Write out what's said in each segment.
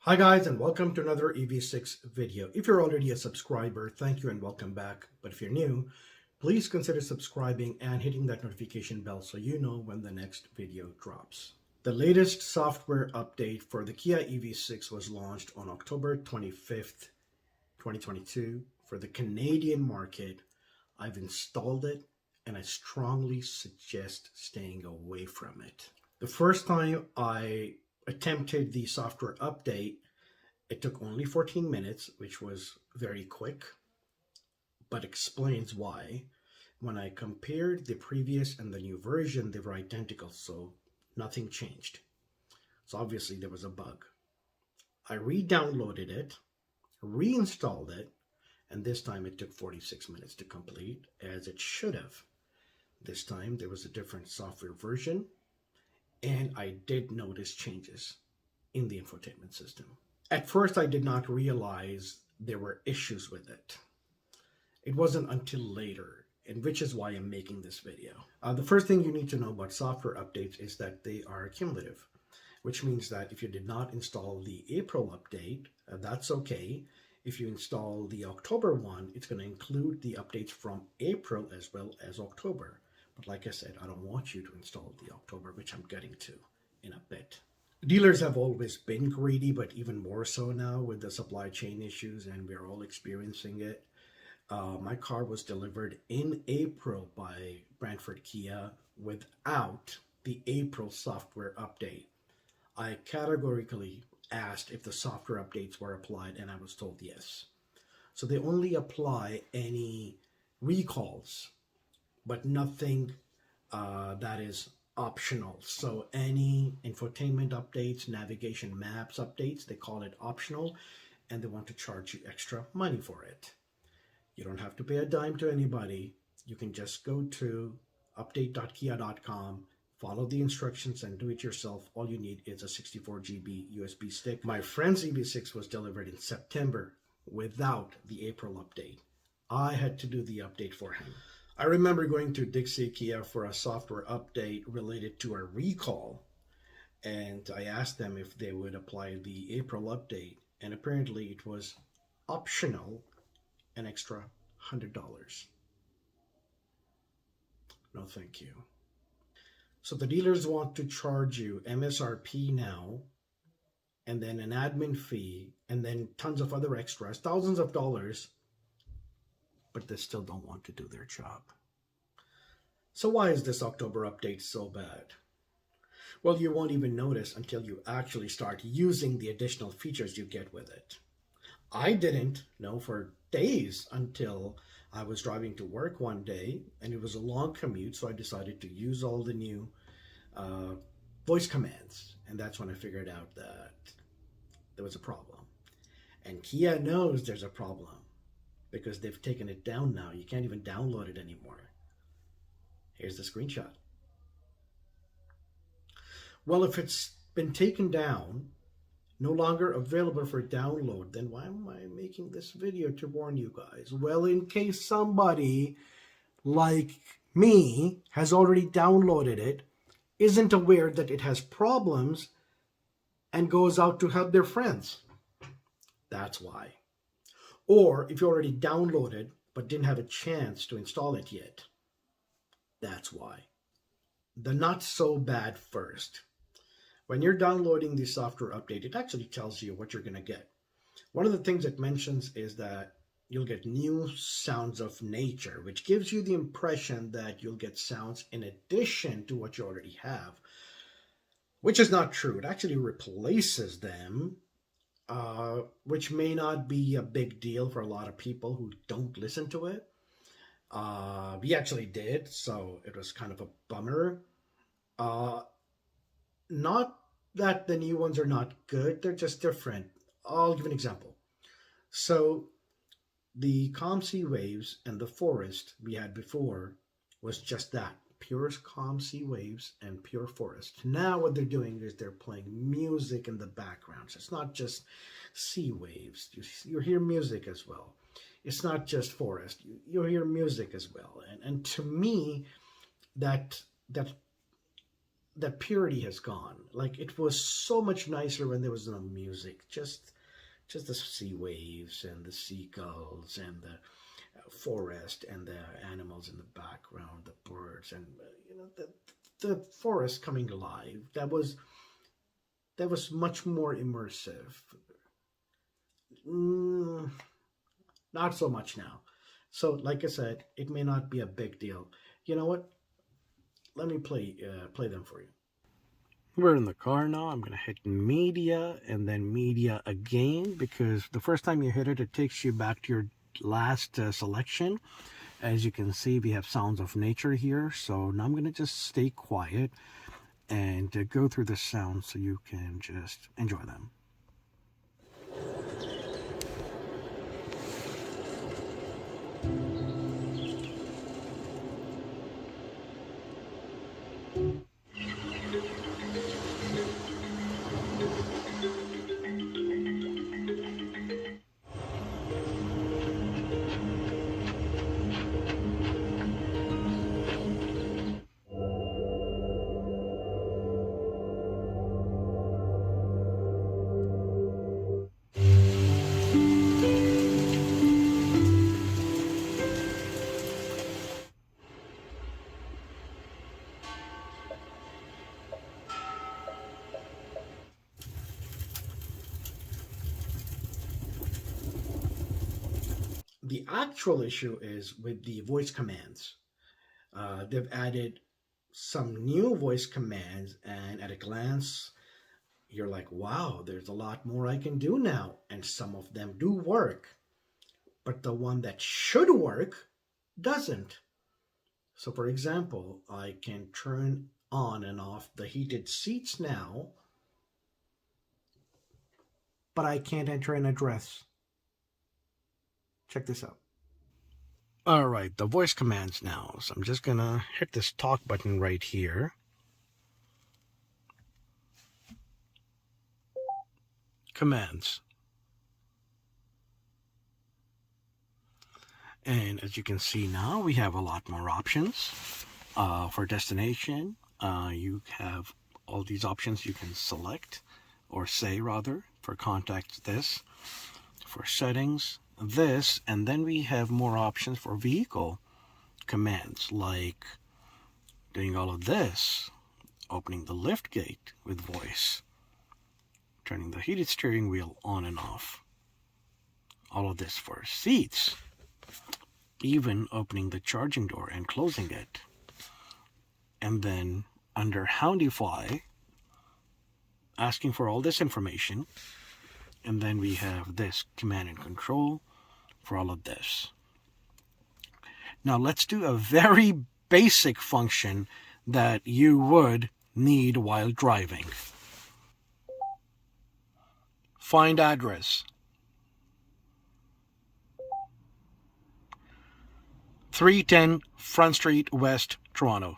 Hi guys, and welcome to another EV6 video. If you're already a subscriber, thank you and welcome back. But if you're new, please consider subscribing and hitting that notification bell so you know when the next video drops. The latest software update for the Kia EV6 was launched on October 25th, 2022 for the Canadian market. I've installed it and I strongly suggest staying away from it. The first time I attempted the software update, it took only 14 minutes, which was very quick, but explains why. When I compared the previous and the new version, they were identical, so nothing changed. So obviously there was a bug. I re-downloaded it, reinstalled it, and this time it took 46 minutes to complete, as it should have. This time there was a different software version, and I did notice changes in the infotainment system. At first, I did not realize there were issues with it. It wasn't until later, and which is why I'm making this video. The first thing you need to know about software updates is that they are cumulative, which means that if you did not install the April update, that's okay. If you install the October one, it's going to include the updates from April as well as October. But like I said, I don't want you to install the October, which I'm getting to in a bit. Dealers have always been greedy, but even more so now with the supply chain issues, and we're all experiencing it. My car was delivered in April by Brantford Kia without the April software update. I categorically asked if the software updates were applied, and I was told yes. So they only apply any recalls, but nothing that is optional. So any infotainment updates, navigation maps updates, they call it optional, and they want to charge you extra money for it. You don't have to pay a dime to anybody. You can just go to update.kia.com, follow the instructions, and do it yourself. All you need is a 64 GB USB stick. My friend's EV6 was delivered in September without the April update. I had to do the update for him. I remember going to Dixie Kia for a software update related to a recall, and I asked them if they would apply the April update, and apparently it was optional, an extra $100. No thank you. So the dealers want to charge you MSRP now, and then an admin fee, and then tons of other extras, thousands of dollars, but they still don't want to do their job. So why is this October update so bad? Well, you won't even notice until you actually start using the additional features you get with it. I didn't know for days until I was driving to work one day, and it was a long commute, so I decided to use all the new voice commands, and that's when I figured out that there was a problem. And Kia knows there's a problem because they've taken it down now. You can't even download it anymore. Here's the screenshot. Well, if it's been taken down, no longer available for download, then why am I making this video to warn you guys? Well, in case somebody like me has already downloaded it, isn't aware that it has problems, and goes out to help their friends. That's why. Or if you already downloaded but didn't have a chance to install it yet. That's why. The not so bad first. When you're downloading the software update, it actually tells you what you're going to get. One of the things it mentions is that you'll get new sounds of nature, which gives you the impression that you'll get sounds in addition to what you already have, which is not true. It actually replaces them, which may not be a big deal for a lot of people who don't listen to it. We actually did, so it was kind of a bummer. Not that the new ones are not good, they're just different. I'll give an example. So the calm sea waves and the forest we had before was just that, pure calm sea waves and pure forest. Now what they're doing is they're playing music in the background. So it's not just sea waves, you hear music as well. It's not just forest, you hear music as well. And to me, that that purity has gone. Like, it was so much nicer when there was no music, just the sea waves and the seagulls and the forest and the animals in the background, the birds, and the forest coming alive. That was much more immersive. Mm, Not so much now. So, like I said, it may not be a big deal. You know what? Let me play them for you. We're in the car now. I'm going to hit media and then media again, because the first time you hit it, it takes you back to your last selection. As you can see, we have sounds of nature here. So now I'm going to just stay quiet and go through the sounds so you can just enjoy them. The actual issue is with the voice commands. They've added some new voice commands, and at a glance, you're like, wow, there's a lot more I can do now. And some of them do work, but the one that should work doesn't. So, for example, I can turn on and off the heated seats now, but I can't enter an address. Check this out. All right, the voice commands now. So I'm just going to hit this talk button right here. Commands. And as you can see now, we have a lot more options. For destination, you have all these options you can select, or say rather. For contact, this. For settings, this. And then we have more options for vehicle commands, like doing all of this, opening the lift gate with voice, turning the heated steering wheel on and off. All of this for seats, even opening the charging door and closing it. And then under Houndify, asking for all this information. And then we have this command and control for all of this. Now let's do a very basic function that you would need while driving. Find address. 310 Front Street West, Toronto.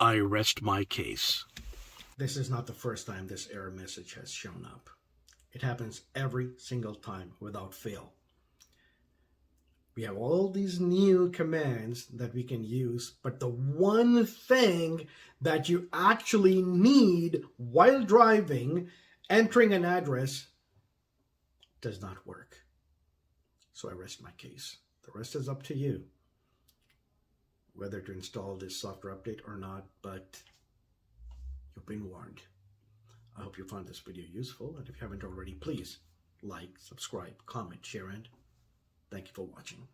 I rest my case. This is not the first time this error message has shown up. It happens every single time without fail. We have all these new commands that we can use, but the one thing that you actually need while driving, entering an address, does not work. So I rest my case. The rest is up to you, whether to install this software update or not, but you've been warned. I hope you found this video useful, and if you haven't already, please like, subscribe, comment, share, and thank you for watching.